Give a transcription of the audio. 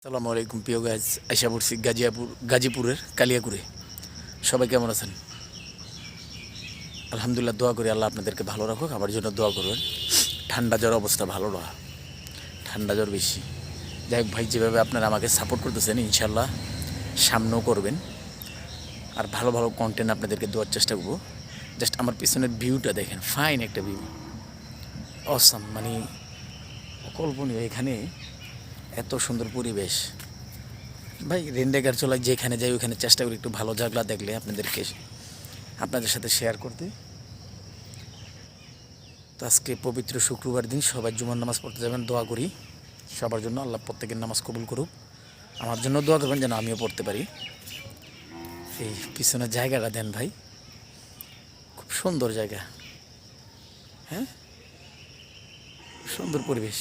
আসসালামু আলাইকুম প্রিয় গাইজ, আশা করছি গাজীপুরের কালিয়াকুরে সবাই কেমন আছেন? আলহামদুলিল্লাহ, দোয়া করি আল্লাহ আপনাদেরকে ভালো রাখুক। আমার জন্য দোয়া করবেন। ঠান্ডা জ্বর অবস্থা ভালো না, ঠান্ডা জ্বর বেশি। যাই হোক ভাই, যেভাবে আপনারা আমাকে সাপোর্ট করতেছেন ইনশাল্লাহ সামনেও করবেন। আর ভালো ভালো কন্টেন্ট আপনাদেরকে দেওয়ার চেষ্টা করবো। জাস্ট আমার পিছনের ভিউটা দেখেন, ফাইন একটা ভিউ, অসাম, মানে অকল্পনীয়। এখানে এত সুন্দর পরিবেশ ভাই। রেন্ডেগার চলায় যেখানে যাই ওখানে চেষ্টা করি একটু ভালো জায়গা দেখলে আপনাদের সাথে শেয়ার করতে। তো আজকে পবিত্র শুক্রবার দিন, সবাই জুমার নামাজ পড়তে যাবেন। দোয়া করি সবার জন্য, আল্লাহ প্রত্যেকের নামাজ কবুল করুক। আমার জন্য দোয়া করবেন যেন আমিও পড়তে পারি। এই পিছনের জায়গাটা দেন ভাই, খুব সুন্দর জায়গা। হ্যাঁ, সুন্দর পরিবেশ।